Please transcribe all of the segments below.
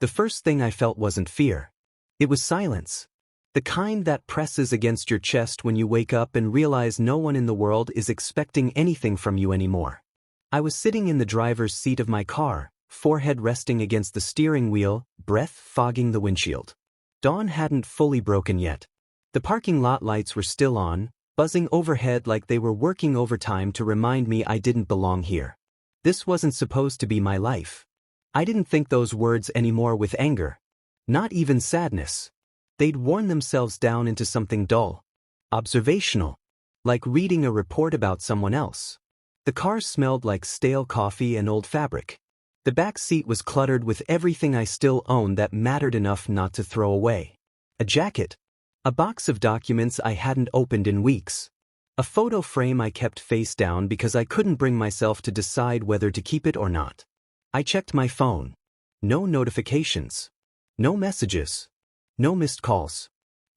The first thing I felt wasn't fear. It was silence. The kind that presses against your chest when you wake up and realize no one in the world is expecting anything from you anymore. I was sitting in the driver's seat of my car, forehead resting against the steering wheel, breath fogging the windshield. Dawn hadn't fully broken yet. The parking lot lights were still on, buzzing overhead like they were working overtime to remind me I didn't belong here. This wasn't supposed to be my life. I didn't think those words anymore with anger. Not even sadness. They'd worn themselves down into something dull. Observational. Like reading a report about someone else. The car smelled like stale coffee and old fabric. The back seat was cluttered with everything I still owned that mattered enough not to throw away. A jacket. A box of documents I hadn't opened in weeks. A photo frame I kept face down because I couldn't bring myself to decide whether to keep it or not. I checked my phone. No notifications. No messages. No missed calls.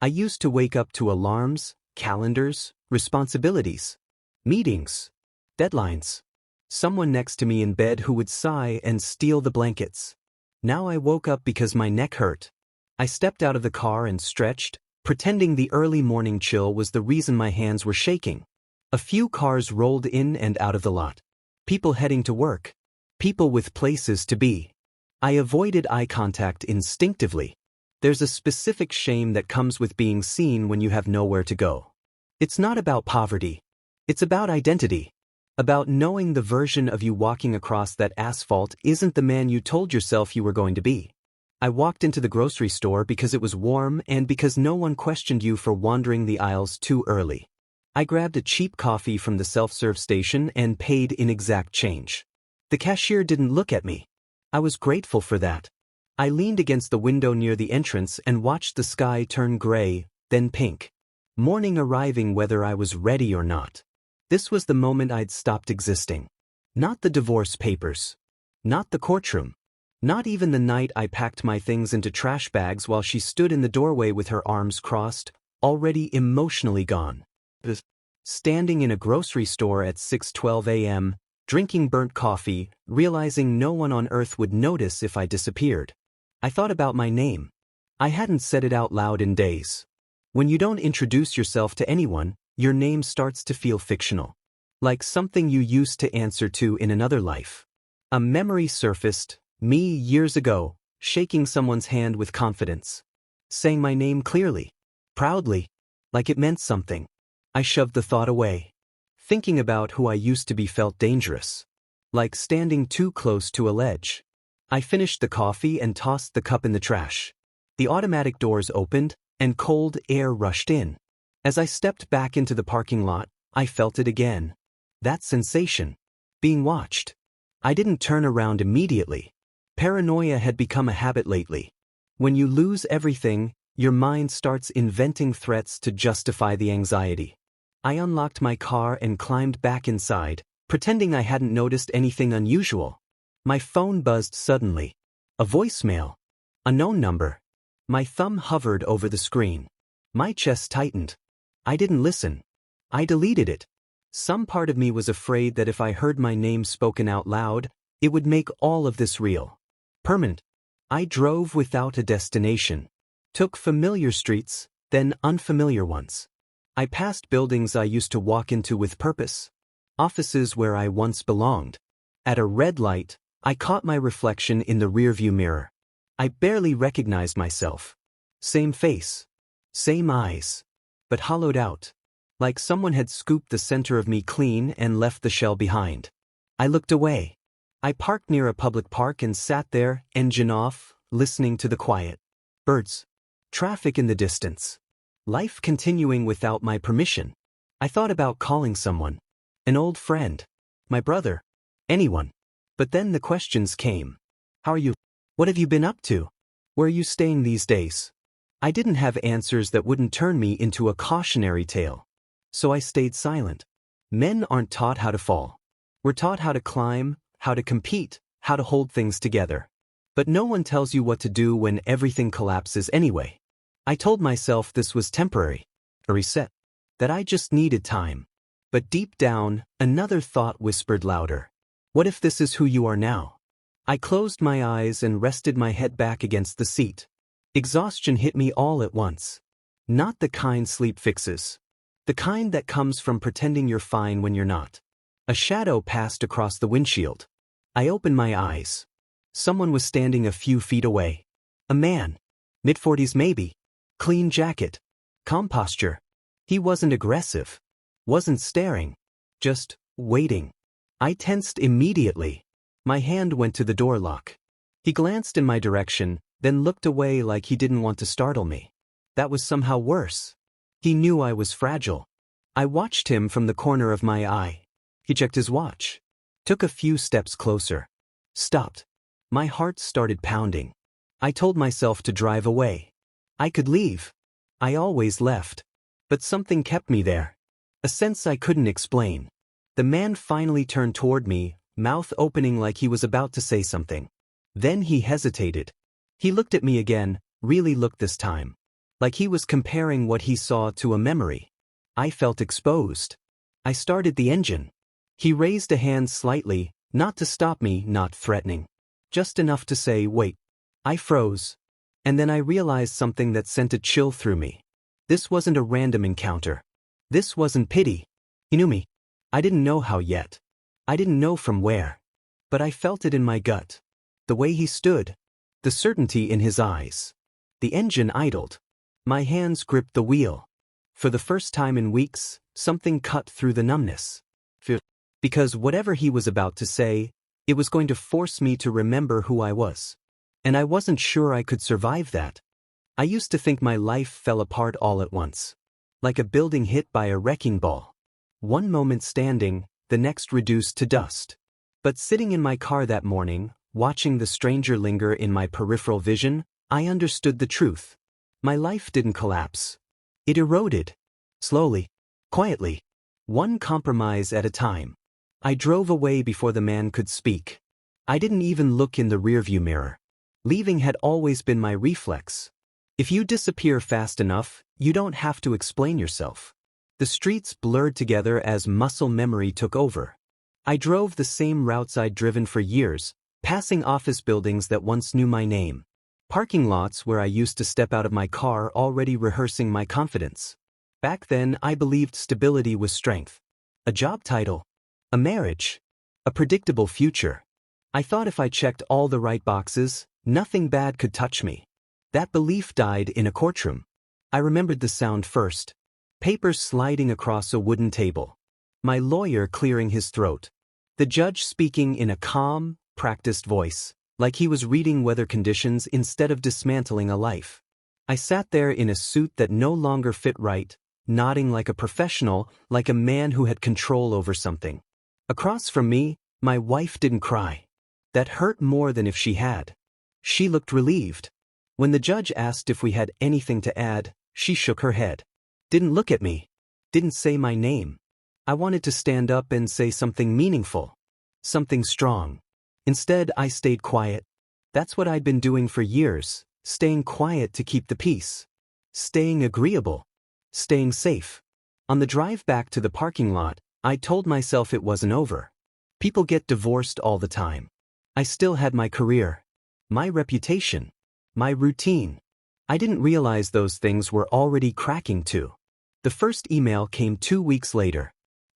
I used to wake up to alarms, calendars, responsibilities, meetings, deadlines. Someone next to me in bed who would sigh and steal the blankets. Now I woke up because my neck hurt. I stepped out of the car and stretched, pretending the early morning chill was the reason my hands were shaking. A few cars rolled in and out of the lot. People heading to work. People with places to be. I avoided eye contact instinctively. There's a specific shame that comes with being seen when you have nowhere to go. It's not about poverty. It's about identity. About knowing the version of you walking across that asphalt isn't the man you told yourself you were going to be. I walked into the grocery store because it was warm and because no one questioned you for wandering the aisles too early. I grabbed a cheap coffee from the self-serve station and paid in exact change. The cashier didn't look at me. I was grateful for that. I leaned against the window near the entrance and watched the sky turn gray, then pink. Morning arriving whether I was ready or not. This was the moment I'd stopped existing. Not the divorce papers. Not the courtroom. Not even the night I packed my things into trash bags while she stood in the doorway with her arms crossed, already emotionally gone. Standing in a grocery store at 6:12 a.m., drinking burnt coffee, realizing no one on earth would notice if I disappeared. I thought about my name. I hadn't said it out loud in days. When you don't introduce yourself to anyone, your name starts to feel fictional. Like something you used to answer to in another life. A memory surfaced, me years ago, shaking someone's hand with confidence. Saying my name clearly. Proudly. Like it meant something. I shoved the thought away. Thinking about who I used to be felt dangerous. Like standing too close to a ledge. I finished the coffee and tossed the cup in the trash. The automatic doors opened, and cold air rushed in. As I stepped back into the parking lot, I felt it again. That sensation. Being watched. I didn't turn around immediately. Paranoia had become a habit lately. When you lose everything, your mind starts inventing threats to justify the anxiety. I unlocked my car and climbed back inside, pretending I hadn't noticed anything unusual. My phone buzzed suddenly. A voicemail. A known number. My thumb hovered over the screen. My chest tightened. I didn't listen. I deleted it. Some part of me was afraid that if I heard my name spoken out loud, it would make all of this real. Permanent. I drove without a destination. Took familiar streets, then unfamiliar ones. I passed buildings I used to walk into with purpose. Offices where I once belonged. At a red light, I caught my reflection in the rearview mirror. I barely recognized myself. Same face. Same eyes. But hollowed out. Like someone had scooped the center of me clean and left the shell behind. I looked away. I parked near a public park and sat there, engine off, listening to the quiet. Birds. Traffic in the distance. Life continuing without my permission. I thought about calling someone. An old friend. My brother. Anyone. But then the questions came. How are you? What have you been up to? Where are you staying these days? I didn't have answers that wouldn't turn me into a cautionary tale. So I stayed silent. Men aren't taught how to fall. We're taught how to climb, how to compete, how to hold things together. But no one tells you what to do when everything collapses anyway. I told myself this was temporary. A reset. That I just needed time. But deep down, another thought whispered louder. What if this is who you are now? I closed my eyes and rested my head back against the seat. Exhaustion hit me all at once. Not the kind sleep fixes. The kind that comes from pretending you're fine when you're not. A shadow passed across the windshield. I opened my eyes. Someone was standing a few feet away. A man. Mid-40s maybe. Clean jacket. Calm posture. He wasn't aggressive. Wasn't staring. Just waiting. I tensed immediately. My hand went to the door lock. He glanced in my direction, then looked away like he didn't want to startle me. That was somehow worse. He knew I was fragile. I watched him from the corner of my eye. He checked his watch. Took a few steps closer. Stopped. My heart started pounding. I told myself to drive away. I could leave. I always left. But something kept me there. A sense I couldn't explain. The man finally turned toward me, mouth opening like he was about to say something. Then he hesitated. He looked at me again, really looked this time. Like he was comparing what he saw to a memory. I felt exposed. I started the engine. He raised a hand slightly, not to stop me, not threatening. Just enough to say, wait. I froze. And then I realized something that sent a chill through me. This wasn't a random encounter. This wasn't pity. He knew me. I didn't know how yet. I didn't know from where. But I felt it in my gut. The way he stood. The certainty in his eyes. The engine idled. My hands gripped the wheel. For the first time in weeks, something cut through the numbness. Because whatever he was about to say, it was going to force me to remember who I was. And I wasn't sure I could survive that. I used to think my life fell apart all at once. Like a building hit by a wrecking ball. One moment standing, the next reduced to dust. But sitting in my car that morning, watching the stranger linger in my peripheral vision, I understood the truth. My life didn't collapse. It eroded. Slowly. Quietly. One compromise at a time. I drove away before the man could speak. I didn't even look in the rearview mirror. Leaving had always been my reflex. If you disappear fast enough, you don't have to explain yourself. The streets blurred together as muscle memory took over. I drove the same routes I'd driven for years, passing office buildings that once knew my name. Parking lots where I used to step out of my car already rehearsing my confidence. Back then, I believed stability was strength. A job title. A marriage. A predictable future. I thought if I checked all the right boxes, nothing bad could touch me. That belief died in a courtroom. I remembered the sound first. Papers sliding across a wooden table. My lawyer clearing his throat. The judge speaking in a calm, practiced voice, like he was reading weather conditions instead of dismantling a life. I sat there in a suit that no longer fit right, nodding like a professional, like a man who had control over something. Across from me, my wife didn't cry. That hurt more than if she had. She looked relieved. When the judge asked if we had anything to add, she shook her head. Didn't look at me. Didn't say my name. I wanted to stand up and say something meaningful. Something strong. Instead, I stayed quiet. That's what I'd been doing for years, staying quiet to keep the peace. Staying agreeable. Staying safe. On the drive back to the parking lot, I told myself it wasn't over. People get divorced all the time. I still had my career. My reputation. My routine. I didn't realize those things were already cracking too. The first email came 2 weeks later.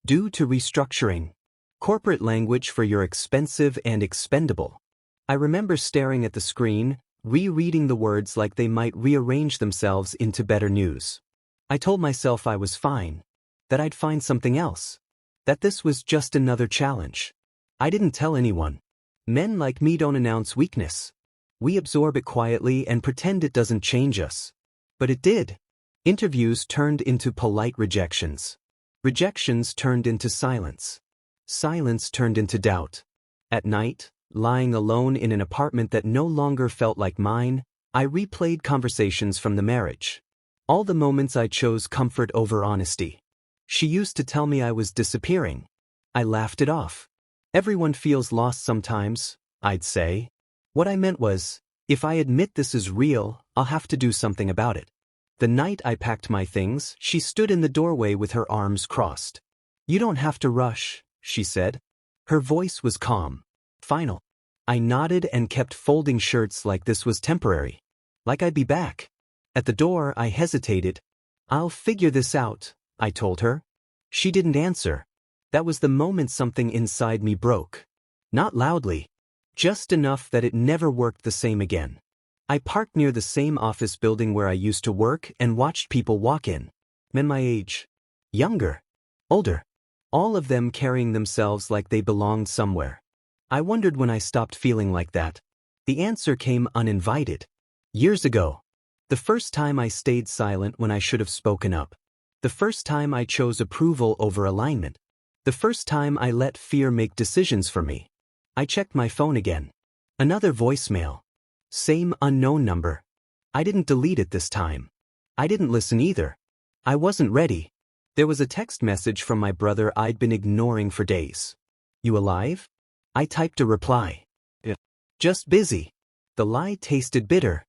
Due to restructuring. Corporate language for you're expensive and expendable. I remember staring at the screen, rereading the words like they might rearrange themselves into better news. I told myself I was fine. That I'd find something else. That this was just another challenge. I didn't tell anyone. Men like me don't announce weakness. We absorb it quietly and pretend it doesn't change us. But it did. Interviews turned into polite rejections. Rejections turned into silence. Silence turned into doubt. At night, lying alone in an apartment that no longer felt like mine, I replayed conversations from the marriage. All the moments I chose comfort over honesty. She used to tell me I was disappearing. I laughed it off. Everyone feels lost sometimes, I'd say. What I meant was, if I admit this is real, I'll have to do something about it. The night I packed my things, she stood in the doorway with her arms crossed. You don't have to rush, she said. Her voice was calm. Final. I nodded and kept folding shirts like this was temporary. Like I'd be back. At the door, I hesitated. "I'll figure this out," I told her. She didn't answer. That was the moment something inside me broke. Not loudly. Just enough that it never worked the same again. I parked near the same office building where I used to work and watched people walk in. Men my age. Younger. Older. All of them carrying themselves like they belonged somewhere. I wondered when I stopped feeling like that. The answer came uninvited. Years ago. The first time I stayed silent when I should have spoken up. The first time I chose approval over alignment. The first time I let fear make decisions for me. I checked my phone again. Another voicemail. Same unknown number. I didn't delete it this time. I didn't listen either. I wasn't ready. There was a text message from my brother I'd been ignoring for days. "You alive?" I typed a reply. "Yeah. Just busy." The lie tasted bitter.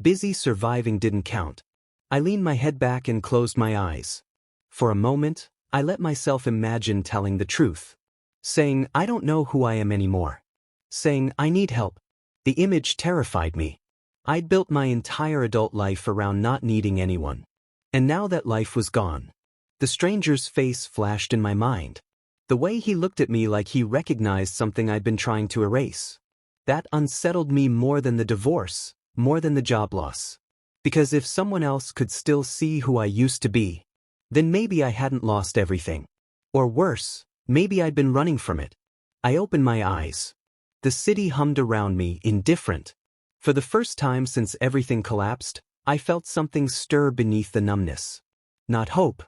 Busy surviving didn't count. I leaned my head back and closed my eyes. For a moment, I let myself imagine telling the truth. Saying, "I don't know who I am anymore." Saying, "I need help." The image terrified me. I'd built my entire adult life around not needing anyone. And now that life was gone. The stranger's face flashed in my mind. The way he looked at me like he recognized something I'd been trying to erase. That unsettled me more than the divorce, more than the job loss. Because if someone else could still see who I used to be, then maybe I hadn't lost everything. Or worse, maybe I'd been running from it. I opened my eyes. The city hummed around me, indifferent. For the first time since everything collapsed, I felt something stir beneath the numbness. Not hope.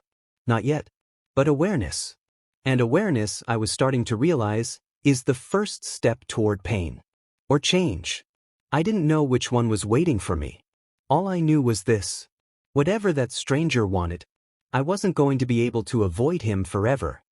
Not yet. But awareness. And awareness, I was starting to realize, is the first step toward pain. Or change. I didn't know which one was waiting for me. All I knew was this. Whatever that stranger wanted, I wasn't going to be able to avoid him forever.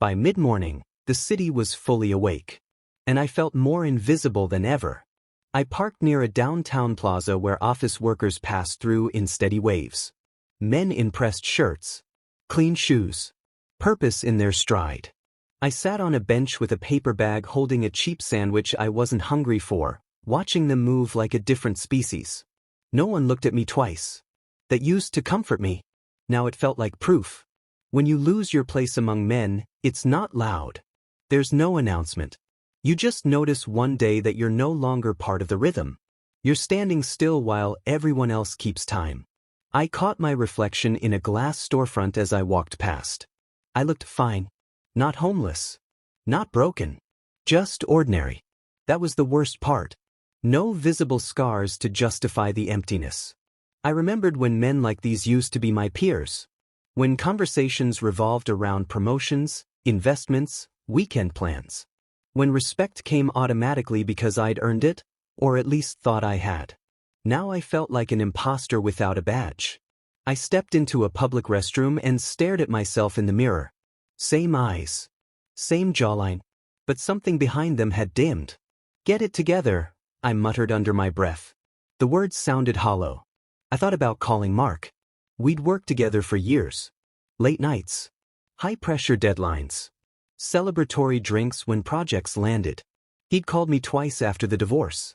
By mid-morning, the city was fully awake. And I felt more invisible than ever. I parked near a downtown plaza where office workers passed through in steady waves. Men in pressed shirts. Clean shoes. Purpose in their stride. I sat on a bench with a paper bag holding a cheap sandwich I wasn't hungry for, watching them move like a different species. No one looked at me twice. That used to comfort me. Now it felt like proof. When you lose your place among men, it's not loud. There's no announcement. You just notice one day that you're no longer part of the rhythm. You're standing still while everyone else keeps time. I caught my reflection in a glass storefront as I walked past. I looked fine. Not homeless. Not broken. Just ordinary. That was the worst part. No visible scars to justify the emptiness. I remembered when men like these used to be my peers. When conversations revolved around promotions, investments, weekend plans. When respect came automatically because I'd earned it, or at least thought I had. Now I felt like an imposter without a badge. I stepped into a public restroom and stared at myself in the mirror. Same eyes. Same jawline. But something behind them had dimmed. "Get it together," I muttered under my breath. The words sounded hollow. I thought about calling Mark. We'd worked together for years. Late nights. High-pressure deadlines. Celebratory drinks when projects landed. He'd called me twice after the divorce.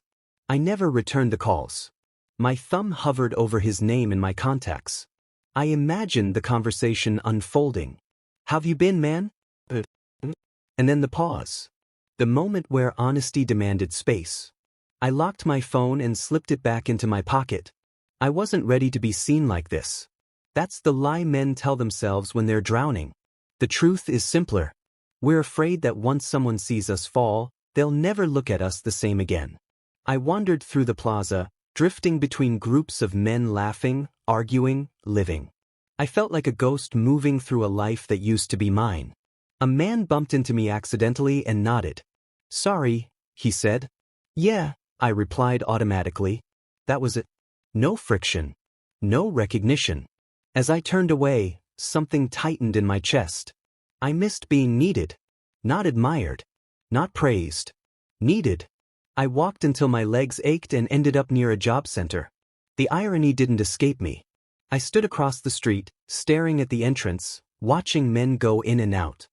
I never returned the calls. My thumb hovered over his name in my contacts. I imagined the conversation unfolding. "How've you been, man?" And then the pause. The moment where honesty demanded space. I locked my phone and slipped it back into my pocket. I wasn't ready to be seen like this. That's the lie men tell themselves when they're drowning. The truth is simpler. We're afraid that once someone sees us fall, they'll never look at us the same again. I wandered through the plaza, drifting between groups of men laughing, arguing, living. I felt like a ghost moving through a life that used to be mine. A man bumped into me accidentally and nodded. "Sorry," he said. "Yeah," I replied automatically. That was it. No friction. No recognition. As I turned away, something tightened in my chest. I missed being needed. Not admired. Not praised. Needed. I walked until my legs ached and ended up near a job center. The irony didn't escape me. I stood across the street, staring at the entrance, watching men go in and out.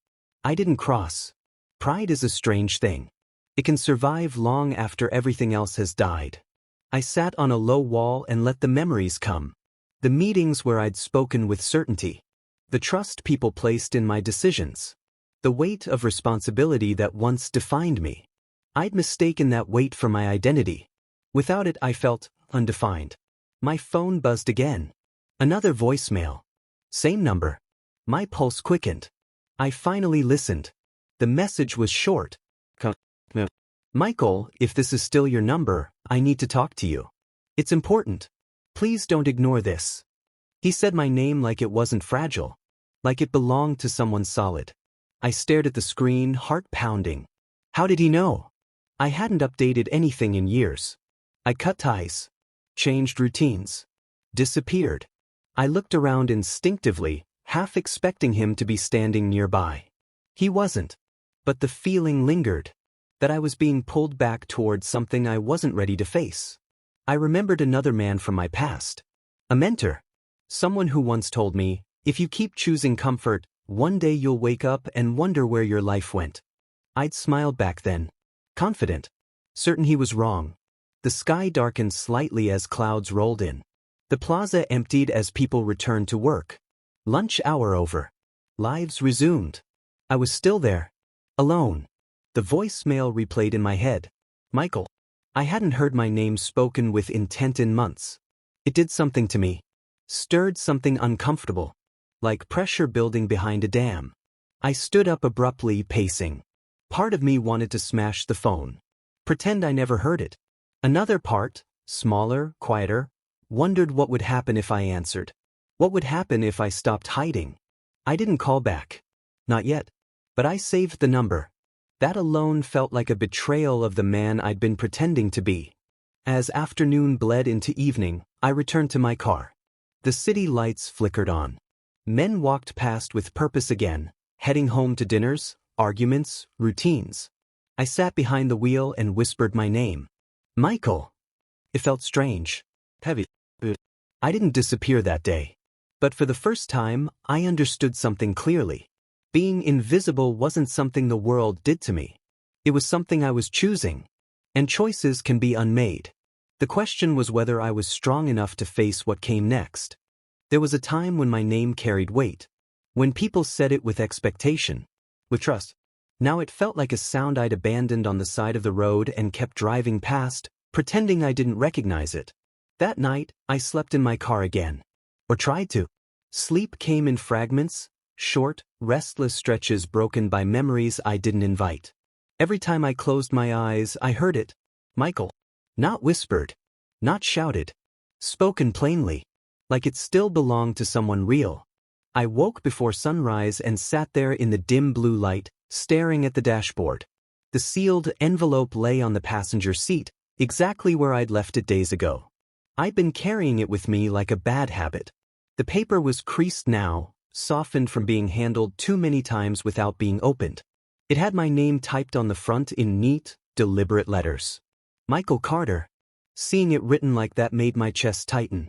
I didn't cross. Pride is a strange thing. It can survive long after everything else has died. I sat on a low wall and let the memories come. The meetings where I'd spoken with certainty. The trust people placed in my decisions. The weight of responsibility that once defined me. I'd mistaken that weight for my identity. Without it, I felt undefined. My phone buzzed again. Another voicemail. Same number. My pulse quickened. I finally listened. The message was short. Michael, if this is still your number, I need to talk to you. It's important. Please don't ignore this. He said my name like it wasn't fragile. Like it belonged to someone solid. I stared at the screen, heart pounding. How did he know? I hadn't updated anything in years. I cut ties. Changed routines. Disappeared. I looked around instinctively, half expecting him to be standing nearby. He wasn't. But the feeling lingered. That I was being pulled back towards something I wasn't ready to face. I remembered another man from my past. A mentor. Someone who once told me, if you keep choosing comfort, one day you'll wake up and wonder where your life went. I'd smiled back then. Confident. Certain he was wrong. The sky darkened slightly as clouds rolled in. The plaza emptied as people returned to work. Lunch hour over. Lives resumed. I was still there. Alone. The voicemail replayed in my head. Michael. I hadn't heard my name spoken with intent in months. It did something to me. Stirred something uncomfortable. Like pressure building behind a dam. I stood up abruptly, pacing. Part of me wanted to smash the phone. Pretend I never heard it. Another part, smaller, quieter, wondered what would happen if I answered. What would happen if I stopped hiding? I didn't call back. Not yet. But I saved the number. That alone felt like a betrayal of the man I'd been pretending to be. As afternoon bled into evening, I returned to my car. The city lights flickered on. Men walked past with purpose again, heading home to dinners, arguments, routines. I sat behind the wheel and whispered my name. Michael. It felt strange. Heavy. I didn't disappear that day. But for the first time, I understood something clearly. Being invisible wasn't something the world did to me. It was something I was choosing. And choices can be unmade. The question was whether I was strong enough to face what came next. There was a time when my name carried weight. When people said it with expectation. With trust. Now it felt like a sound I'd abandoned on the side of the road and kept driving past, pretending I didn't recognize it. That night, I slept in my car again. Or tried to. Sleep came in fragments. Short, restless stretches broken by memories I didn't invite. Every time I closed my eyes, I heard it. Michael. Not whispered. Not shouted. Spoken plainly. Like it still belonged to someone real. I woke before sunrise and sat there in the dim blue light, staring at the dashboard. The sealed envelope lay on the passenger seat, exactly where I'd left it days ago. I'd been carrying it with me like a bad habit. The paper was creased now, softened from being handled too many times without being opened. It had my name typed on the front in neat, deliberate letters. Michael Carter. Seeing it written like that made my chest tighten.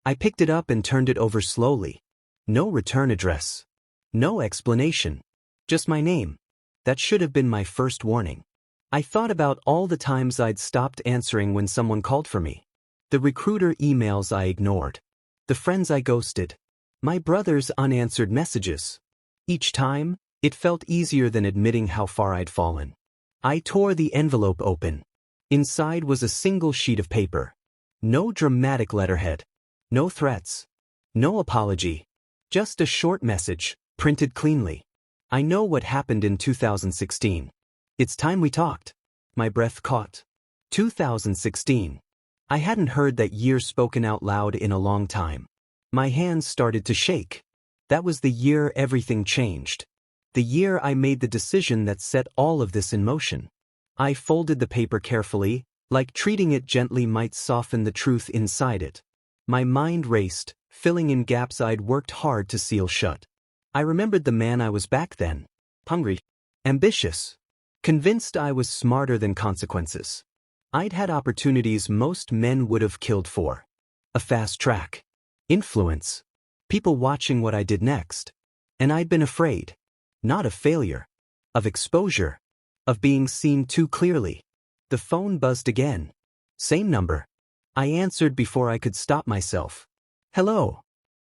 I picked it up and turned it over slowly. No return address. No explanation. Just my name. That should have been my first warning. I thought about all the times I'd stopped answering when someone called for me. The recruiter emails I ignored. The friends I ghosted. My brother's unanswered messages. Each time, it felt easier than admitting how far I'd fallen. I tore the envelope open. Inside was a single sheet of paper. No dramatic letterhead. No threats. No apology. Just a short message, printed cleanly. I know what happened in 2016. It's time we talked. My breath caught. 2016. I hadn't heard that year spoken out loud in a long time. My hands started to shake. That was the year everything changed. The year I made the decision that set all of this in motion. I folded the paper carefully, like treating it gently might soften the truth inside it. My mind raced, filling in gaps I'd worked hard to seal shut. I remembered the man I was back then. Hungry. Ambitious. Convinced I was smarter than consequences. I'd had opportunities most men would have killed for. A fast track. Influence. People watching what I did next. And I'd been afraid. Not of failure. Of exposure. of being seen too clearly. The phone buzzed again. Same number. I answered before I could stop myself. Hello.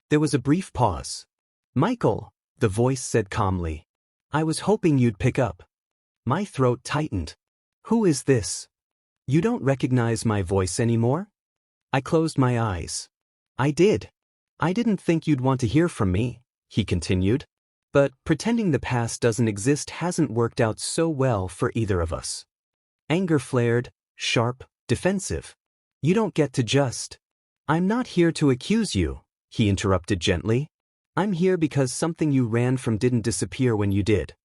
There was a brief pause. Michael, the voice said calmly. I was hoping you'd pick up. My throat tightened. Who is this? You don't recognize my voice anymore? I closed my eyes. I did. I didn't think you'd want to hear from me, he continued. But pretending the past doesn't exist hasn't worked out so well for either of us. Anger flared, sharp, defensive. You don't get to just. I'm not here to accuse you, he interrupted gently. I'm here because something you ran from didn't disappear when you did.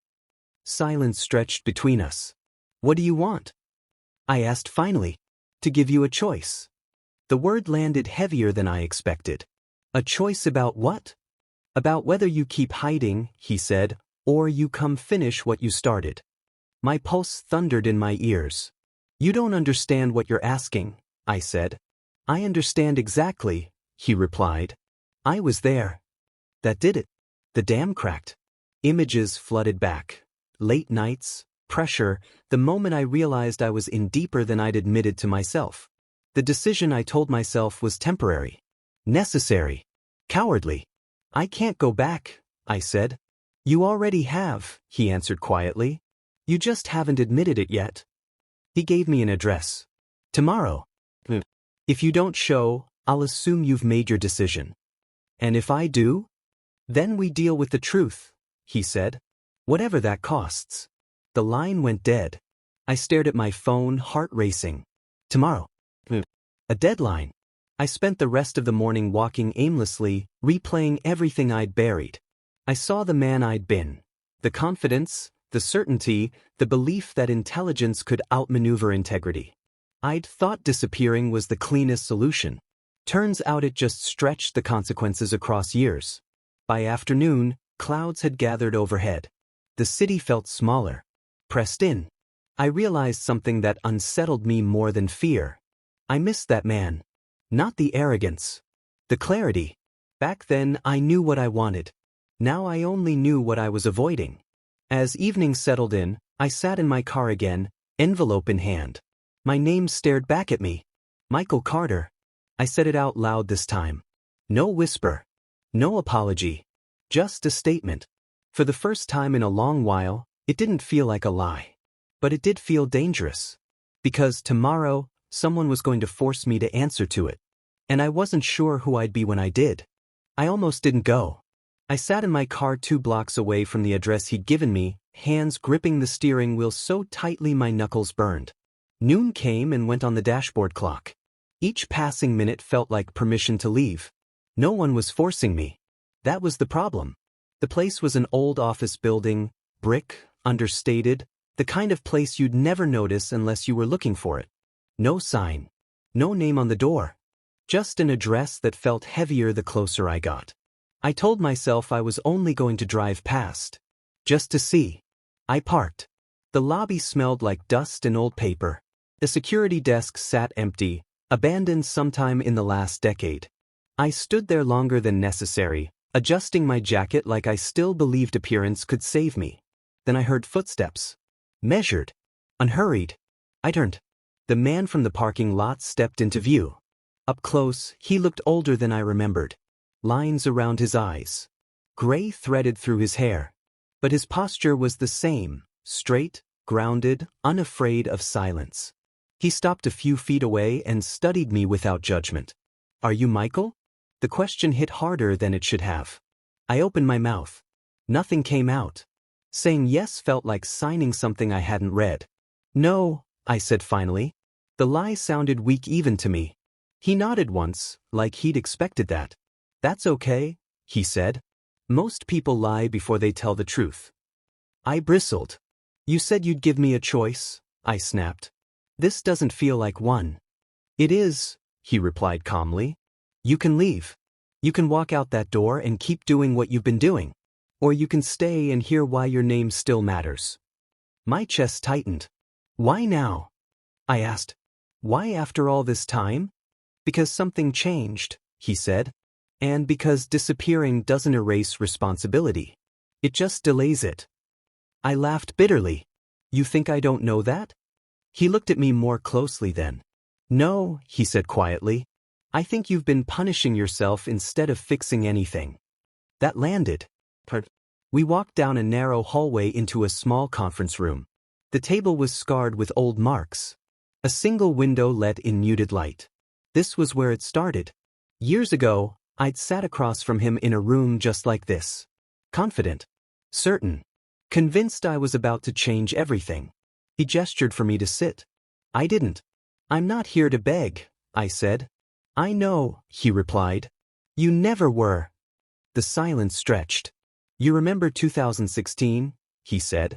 Silence stretched between us. What do you want? I asked finally. To give you a choice. The word landed heavier than I expected. A choice about what? About whether you keep hiding, he said, or you come finish what you started. My pulse thundered in my ears. You don't understand what you're asking, I said. I understand exactly, he replied. I was there. That did it. The dam cracked. Images flooded back. Late nights, pressure, the moment I realized I was in deeper than I'd admitted to myself. The decision I told myself was temporary. Necessary. Cowardly. I can't go back, I said. You already have, he answered quietly. You just haven't admitted it yet. He gave me an address. Tomorrow. If you don't show, I'll assume you've made your decision. And if I do? Then we deal with the truth, he said. Whatever that costs. The line went dead. I stared at my phone, heart racing. Tomorrow. A deadline. I spent the rest of the morning walking aimlessly, replaying everything I'd buried. I saw the man I'd been. The confidence, the certainty, the belief that intelligence could outmaneuver integrity. I'd thought disappearing was the cleanest solution. Turns out it just stretched the consequences across years. By afternoon, clouds had gathered overhead. The city felt smaller. Pressed in. I realized something that unsettled me more than fear. I missed that man. Not the arrogance. The clarity. Back then, I knew what I wanted. Now I only knew what I was avoiding. As evening settled in, I sat in my car again, envelope in hand. My name stared back at me. Michael Carter. I said it out loud this time. No whisper. No apology. Just a statement. For the first time in a long while, it didn't feel like a lie. But it did feel dangerous. Because tomorrow, someone was going to force me to answer to it. And I wasn't sure who I'd be when I did. I almost didn't go. I sat in my car 2 blocks away from the address he'd given me, hands gripping the steering wheel so tightly my knuckles burned. Noon came and went on the dashboard clock. Each passing minute felt like permission to leave. No one was forcing me. That was the problem. The place was an old office building, brick, understated, the kind of place you'd never notice unless you were looking for it. No sign. No name on the door. Just an address that felt heavier the closer I got. I told myself I was only going to drive past. Just to see. I parked. The lobby smelled like dust and old paper. The security desk sat empty, abandoned sometime in the last decade. I stood there longer than necessary, adjusting my jacket like I still believed appearance could save me. Then I heard footsteps. Measured. Unhurried. I turned. The man from the parking lot stepped into view. Up close, he looked older than I remembered. Lines around his eyes. Gray threaded through his hair. But his posture was the same, straight, grounded, unafraid of silence. He stopped a few feet away and studied me without judgment. Are you Michael? The question hit harder than it should have. I opened my mouth. Nothing came out. Saying yes felt like signing something I hadn't read. No, I said finally. The lie sounded weak even to me. He nodded once, like he'd expected that. That's okay, he said. Most people lie before they tell the truth. I bristled. You said you'd give me a choice, I snapped. This doesn't feel like one. It is, he replied calmly. You can leave. You can walk out that door and keep doing what you've been doing. Or you can stay and hear why your name still matters. My chest tightened. Why now? I asked. Why after all this time? Because something changed, he said. And because disappearing doesn't erase responsibility. It just delays it. I laughed bitterly. You think I don't know that? He looked at me more closely then. No, he said quietly. I think you've been punishing yourself instead of fixing anything. That landed. We walked down a narrow hallway into a small conference room. The table was scarred with old marks. A single window let in muted light. This was where it started. Years ago, I'd sat across from him in a room just like this. Confident. Certain. Convinced I was about to change everything. He gestured for me to sit. I didn't. I'm not here to beg, I said. I know, he replied. You never were. The silence stretched. You remember 2016? He said.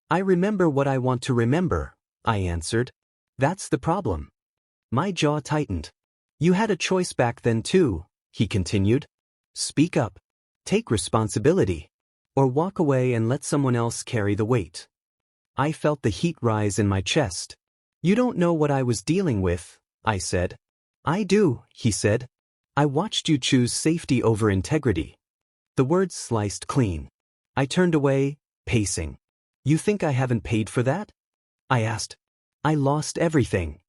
I remember what I want to remember, I answered. That's the problem. My jaw tightened. You had a choice back then too, he continued. Speak up. Take responsibility. Or walk away and let someone else carry the weight. I felt the heat rise in my chest. You don't know what I was dealing with, I said. I do, he said. I watched you choose safety over integrity. The words sliced clean. I turned away, pacing. You think I haven't paid for that? I asked. I lost everything.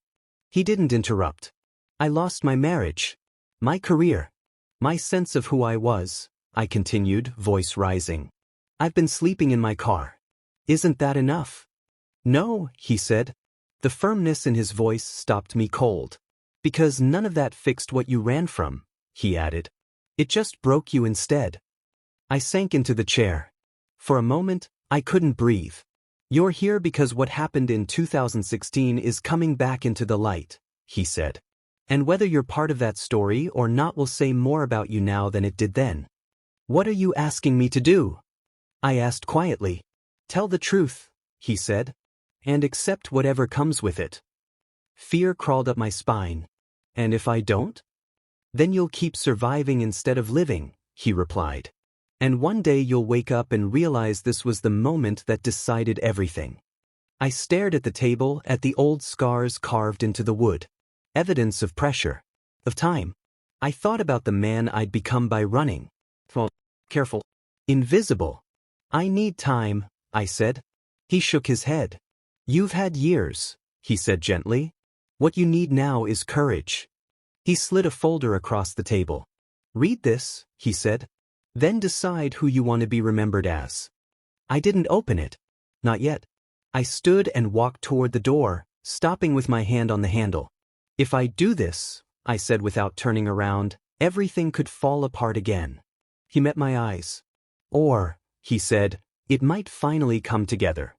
He didn't interrupt. I lost my marriage, my career, my sense of who I was, I continued, voice rising. I've been sleeping in my car. Isn't that enough? No, he said. The firmness in his voice stopped me cold. Because none of that fixed what you ran from, he added. It just broke you instead. I sank into the chair. For a moment, I couldn't breathe. You're here because what happened in 2016 is coming back into the light, he said. And whether you're part of that story or not will say more about you now than it did then. What are you asking me to do? I asked quietly. Tell the truth, he said. And accept whatever comes with it. Fear crawled up my spine. And if I don't? Then you'll keep surviving instead of living, he replied. And one day you'll wake up and realize this was the moment that decided everything. I stared at the table, at the old scars carved into the wood. Evidence of pressure. Of time. I thought about the man I'd become by running. Well, careful. Invisible. I need time, I said. He shook his head. You've had years, he said gently. What you need now is courage. He slid a folder across the table. Read this, he said. Then decide who you want to be remembered as. I didn't open it. Not yet. I stood and walked toward the door, stopping with my hand on the handle. If I do this, I said without turning around, everything could fall apart again. He met my eyes. Or, he said, it might finally come together.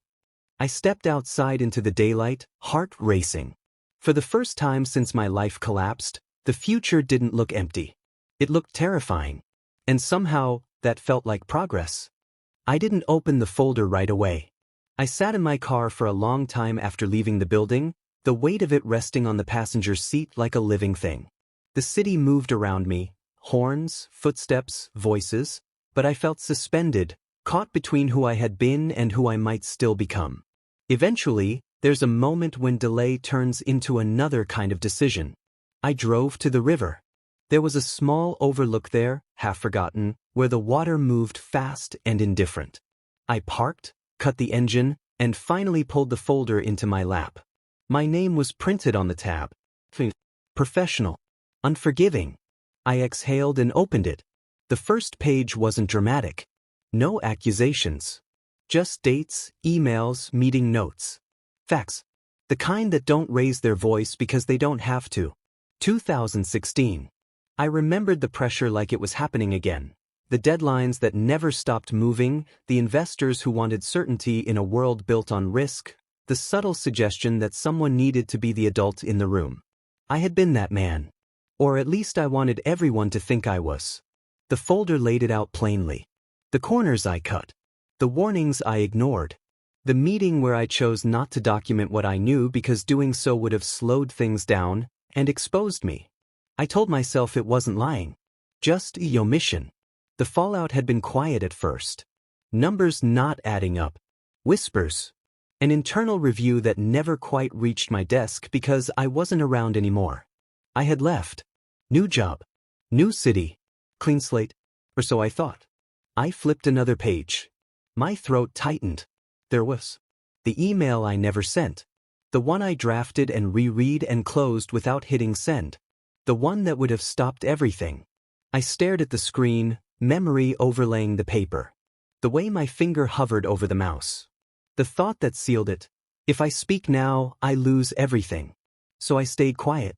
I stepped outside into the daylight, heart racing. For the first time since my life collapsed, the future didn't look empty. It looked terrifying. And somehow, that felt like progress. I didn't open the folder right away. I sat in my car for a long time after leaving the building, the weight of it resting on the passenger seat like a living thing. The city moved around me, horns, footsteps, voices, but I felt suspended, caught between who I had been and who I might still become. Eventually, there's a moment when delay turns into another kind of decision. I drove to the river. There was a small overlook there, half forgotten, where the water moved fast and indifferent. I parked, cut the engine, and finally pulled the folder into my lap. My name was printed on the tab. Professional. Unforgiving. I exhaled and opened it. The first page wasn't dramatic. No accusations. Just dates, emails, meeting notes. Facts. The kind that don't raise their voice because they don't have to. 2016. I remembered the pressure like it was happening again. The deadlines that never stopped moving, the investors who wanted certainty in a world built on risk, the subtle suggestion that someone needed to be the adult in the room. I had been that man. Or at least I wanted everyone to think I was. The folder laid it out plainly. The corners I cut. The warnings I ignored. The meeting where I chose not to document what I knew because doing so would have slowed things down and exposed me. I told myself it wasn't lying. Just a omission. The fallout had been quiet at first. Numbers not adding up. Whispers. An internal review that never quite reached my desk because I wasn't around anymore. I had left. New job. New city. Clean slate. Or so I thought. I flipped another page. My throat tightened. There was The email I never sent. The one I drafted and reread and closed without hitting send. The one that would have stopped everything. I stared at the screen, memory overlaying the paper. The way my finger hovered over the mouse. The thought that sealed it. If I speak now, I lose everything. So I stayed quiet.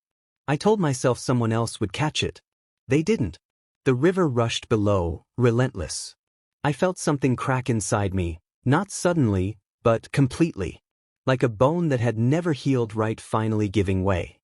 I told myself someone else would catch it. They didn't. The river rushed below, relentless. I felt something crack inside me, not suddenly, but completely. Like a bone that had never healed right finally giving way.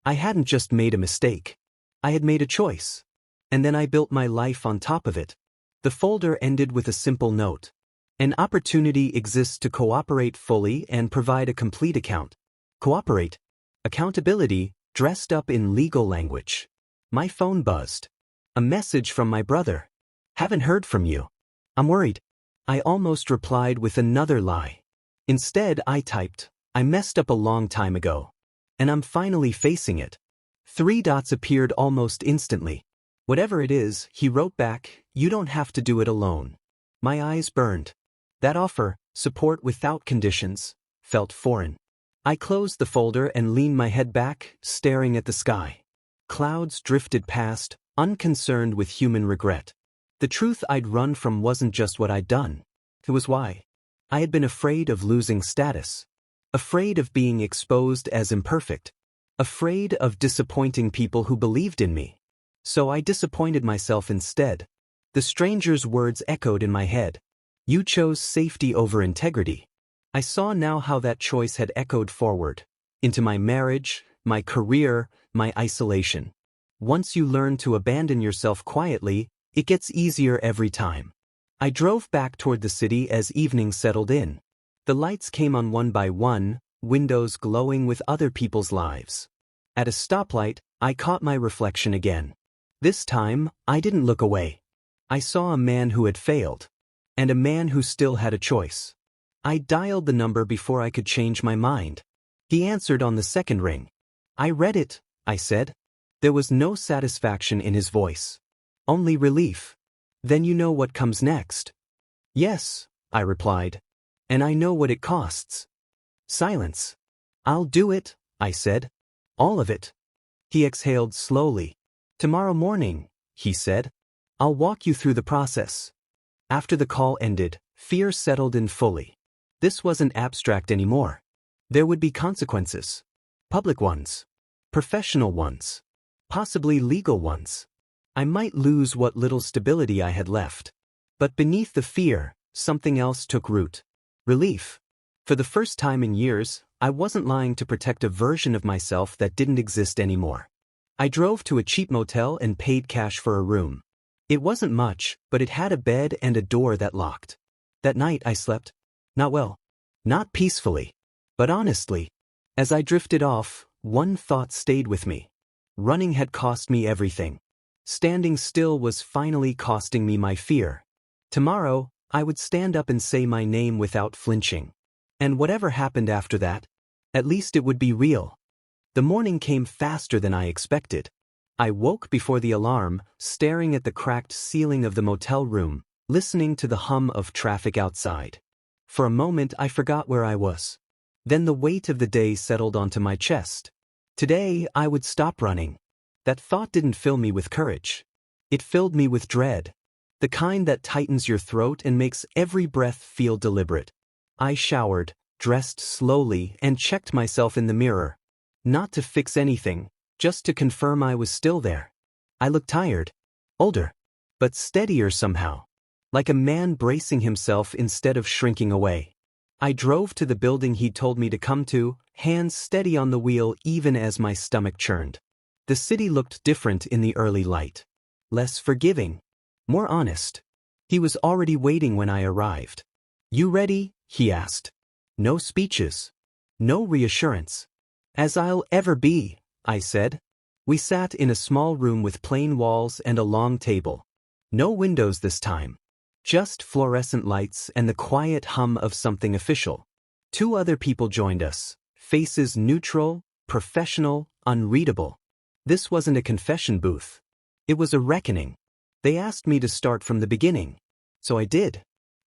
I hadn't just made a mistake. I had made a choice. And then I built my life on top of it. The folder ended with a simple note. An opportunity exists to cooperate fully and provide a complete account. Cooperate. Accountability, dressed up in legal language. My phone buzzed. A message from my brother. Haven't heard from you. I'm worried. I almost replied with another lie. Instead, I typed, I messed up a long time ago. And I'm finally facing it. 3 dots appeared almost instantly. Whatever it is, he wrote back, you don't have to do it alone. My eyes burned. That offer, support without conditions, felt foreign. I closed the folder and leaned my head back, staring at the sky. Clouds drifted past, unconcerned with human regret. The truth I'd run from wasn't just what I'd done. It was why. I had been afraid of losing status. Afraid of being exposed as imperfect. Afraid of disappointing people who believed in me. So I disappointed myself instead. The stranger's words echoed in my head. You chose safety over integrity. I saw now how that choice had echoed forward. Into my marriage, my career, my isolation. Once you learn to abandon yourself quietly, it gets easier every time. I drove back toward the city as evening settled in. The lights came on one by one, windows glowing with other people's lives. At a stoplight, I caught my reflection again. This time, I didn't look away. I saw a man who had failed. And a man who still had a choice. I dialed the number before I could change my mind. He answered on the second ring. I read it, I said. There was no satisfaction in his voice. Only relief. Then you know what comes next. Yes, I replied. And I know what it costs. Silence. I'll do it, I said. All of it. He exhaled slowly. Tomorrow morning, he said. I'll walk you through the process. After the call ended, fear settled in fully. This wasn't abstract anymore. There would be consequences. Public ones. Professional ones. Possibly legal ones. I might lose what little stability I had left. But beneath the fear, something else took root. Relief. For the first time in years, I wasn't lying to protect a version of myself that didn't exist anymore. I drove to a cheap motel and paid cash for a room. It wasn't much, but it had a bed and a door that locked. That night I slept. Not well. Not peacefully. But honestly. As I drifted off, one thought stayed with me. Running had cost me everything. Standing still was finally costing me my fear. Tomorrow, I would stand up and say my name without flinching. And whatever happened after that, at least it would be real. The morning came faster than I expected. I woke before the alarm, staring at the cracked ceiling of the motel room, listening to the hum of traffic outside. For a moment I forgot where I was. Then the weight of the day settled onto my chest. Today I would stop running. That thought didn't fill me with courage. It filled me with dread. The kind that tightens your throat and makes every breath feel deliberate. I showered, dressed slowly, and checked myself in the mirror. Not to fix anything, just to confirm I was still there. I looked tired. Older. But steadier somehow. Like a man bracing himself instead of shrinking away. I drove to the building he'd told me to come to, hands steady on the wheel even as my stomach churned. The city looked different in the early light. Less forgiving. More honest. He was already waiting when I arrived. You ready? He asked. No speeches. No reassurance. As I'll ever be, I said. We sat in a small room with plain walls and a long table. No windows this time. Just fluorescent lights and the quiet hum of something official. 2 other people joined us. Faces neutral, professional, unreadable. This wasn't a confession booth. It was a reckoning. They asked me to start from the beginning. So I did.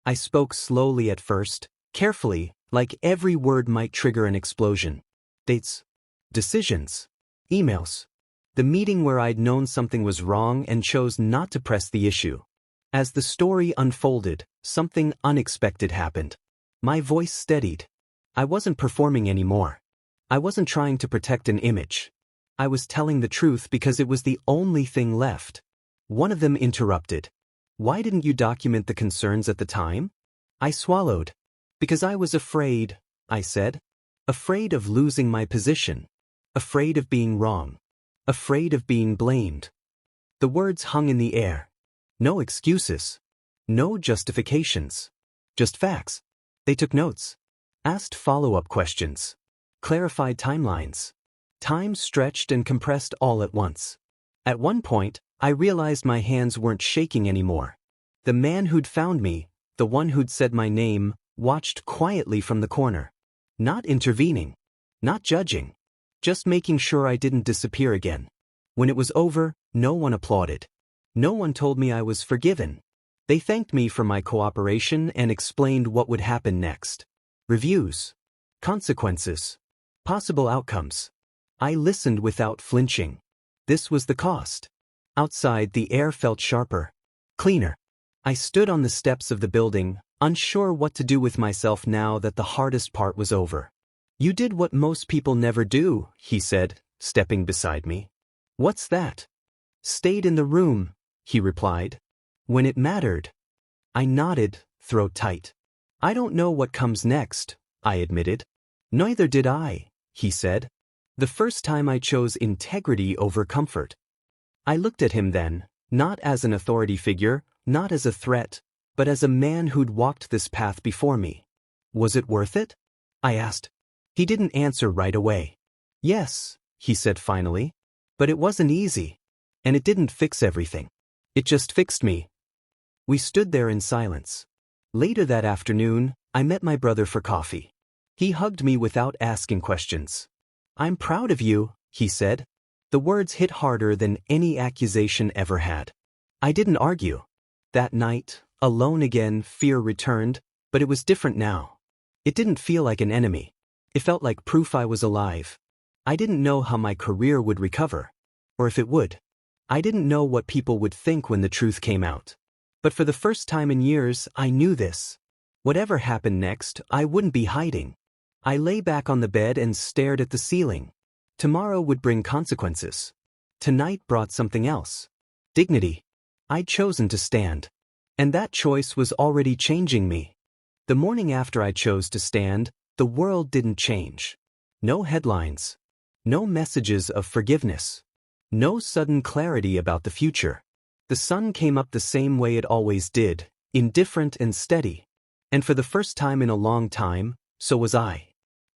I spoke slowly at first, carefully, Like every word might trigger an explosion. Dates. Decisions. Emails. The meeting where I'd known something was wrong and chose not to press the issue. As the story unfolded, something unexpected happened. My voice steadied. I wasn't performing anymore. I wasn't trying to protect an image. I was telling the truth because it was the only thing left. One of them interrupted. Why didn't you document the concerns at the time? I swallowed. Because I was afraid, I said. Afraid of losing my position. Afraid of being wrong. Afraid of being blamed. The words hung in the air. No excuses. No justifications. Just facts. They took notes. Asked follow-up questions. Clarified timelines. Time stretched and compressed all at once. At one point, I realized my hands weren't shaking anymore. The man who'd found me, the one who'd said my name, watched quietly from the corner. Not intervening. Not judging. Just making sure I didn't disappear again. When it was over, no one applauded. No one told me I was forgiven. They thanked me for my cooperation and explained what would happen next. Reviews. Consequences. Possible outcomes. I listened without flinching. This was the cost. Outside, the air felt sharper. Cleaner. I stood on the steps of the building, unsure what to do with myself now that the hardest part was over. You did what most people never do, he said, stepping beside me. What's that? Stayed in the room, he replied. When it mattered. I nodded, throat tight. I don't know what comes next, I admitted. Neither did I, he said. The first time I chose integrity over comfort. I looked at him then, not as an authority figure, not as a threat, but as a man who'd walked this path before me. Was it worth it? I asked. He didn't answer right away. Yes, he said finally. But it wasn't easy. And it didn't fix everything. It just fixed me. We stood there in silence. Later that afternoon, I met my brother for coffee. He hugged me without asking questions. I'm proud of you, he said. The words hit harder than any accusation ever had. I didn't argue. That night, alone again, fear returned, but it was different now. It didn't feel like an enemy. It felt like proof I was alive. I didn't know how my career would recover. Or if it would. I didn't know what people would think when the truth came out. But for the first time in years, I knew this. Whatever happened next, I wouldn't be hiding. I lay back on the bed and stared at the ceiling. Tomorrow would bring consequences. Tonight brought something else. Dignity. I'd chosen to stand. And that choice was already changing me. The morning after I chose to stand, the world didn't change. No headlines. No messages of forgiveness. No sudden clarity about the future. The sun came up the same way it always did, indifferent and steady. And for the first time in a long time, so was I.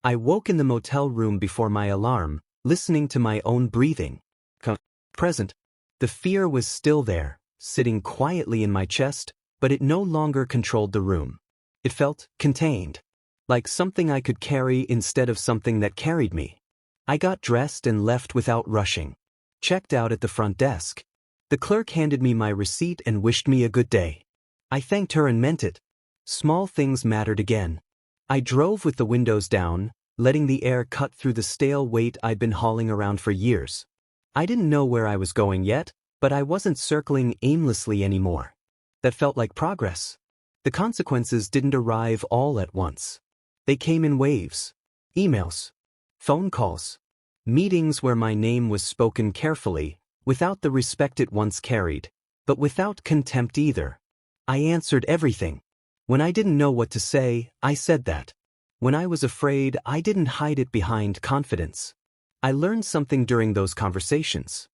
I woke in the motel room before my alarm, listening to my own breathing. Present. The fear was still there, sitting quietly in my chest, but it no longer controlled the room. It felt contained. Like something I could carry instead of something that carried me. I got dressed and left without rushing. Checked out at the front desk. The clerk handed me my receipt and wished me a good day. I thanked her and meant it. Small things mattered again. I drove with the windows down, letting the air cut through the stale weight I'd been hauling around for years. I didn't know where I was going yet, but I wasn't circling aimlessly anymore. That felt like progress. The consequences didn't arrive all at once. They came in waves. Emails. Phone calls. Meetings where my name was spoken carefully, without the respect it once carried, but without contempt either. I answered everything. When I didn't know what to say, I said that. When I was afraid, I didn't hide it behind confidence. I learned something during those conversations.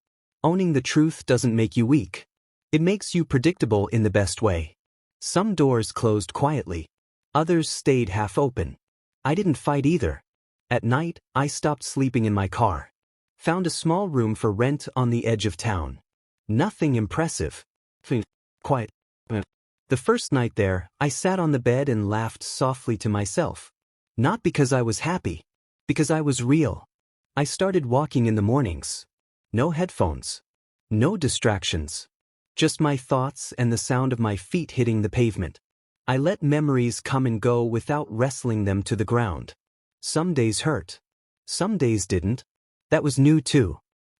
Owning the truth doesn't make you weak. It makes you predictable in the best way. Some doors closed quietly. Others stayed half open. I didn't fight either. At night, I stopped sleeping in my car. Found a small room for rent on the edge of town. Nothing impressive. Quiet. The first night there, I sat on the bed and laughed softly to myself. Not because I was happy. Because I was real. I started walking in the mornings. No headphones. No distractions. Just my thoughts and the sound of my feet hitting the pavement. I let memories come and go without wrestling them to the ground. Some days hurt. Some days didn't. That was new too.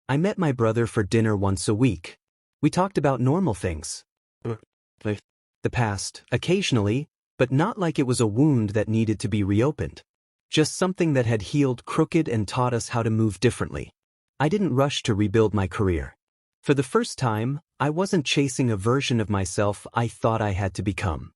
I met my brother for dinner once a week. We talked about normal things. The past, occasionally, but not like it was a wound that needed to be reopened. Just something that had healed crooked and taught us how to move differently. I didn't rush to rebuild my career. For the first time, I wasn't chasing a version of myself I thought I had to become.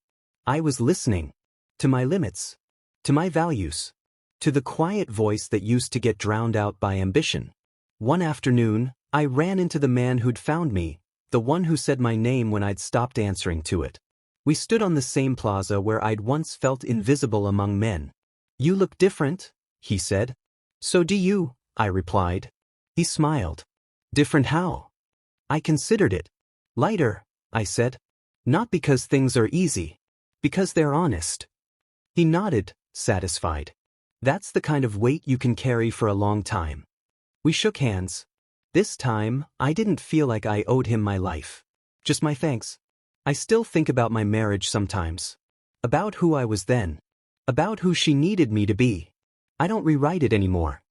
I was listening. To my limits. To my values. To the quiet voice that used to get drowned out by ambition. One afternoon, I ran into the man who'd found me, the one who said my name when I'd stopped answering to it. We stood on the same plaza where I'd once felt invisible among men. "You look different," he said. "So do you," I replied. He smiled. "Different how?" I considered it. "Lighter," I said. "Not because things are easy. Because they're honest." He nodded, satisfied. That's the kind of weight you can carry for a long time. We shook hands. This time, I didn't feel like I owed him my life. Just my thanks. I still think about my marriage sometimes. About who I was then. About who she needed me to be. I don't rewrite it anymore.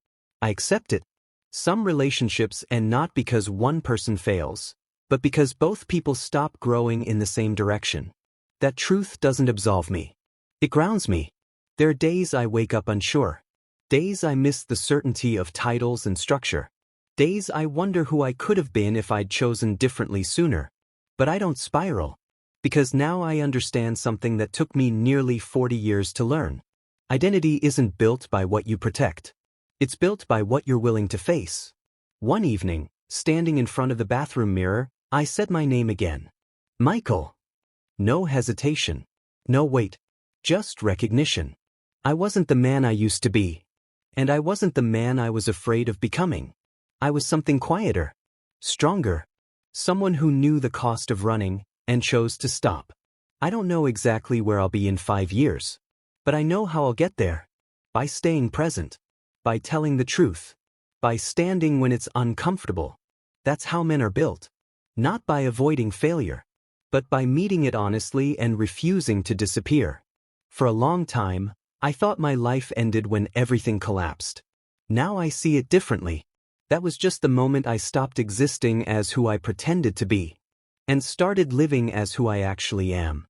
I accept it. Some relationships end not because one person fails, but because both people stop growing in the same direction. That truth doesn't absolve me. It grounds me. There are days I wake up unsure. Days I miss the certainty of titles and structure. Days I wonder who I could have been if I'd chosen differently sooner. But I don't spiral. Because now I understand something that took me nearly 40 years to learn. Identity isn't built by what you protect. It's built by what you're willing to face. One evening, standing in front of the bathroom mirror, I said my name again. Michael. No hesitation. No wait. Just recognition. I wasn't the man I used to be. And I wasn't the man I was afraid of becoming. I was something quieter. Stronger. Someone who knew the cost of running and chose to stop. I don't know exactly where I'll be in 5 years. But I know how I'll get there. By staying present. By telling the truth. By standing when it's uncomfortable. That's how men are built. Not by avoiding failure. But by meeting it honestly and refusing to disappear. For a long time, I thought my life ended when everything collapsed. Now I see it differently. That was just the moment I stopped existing as who I pretended to be. And started living as who I actually am.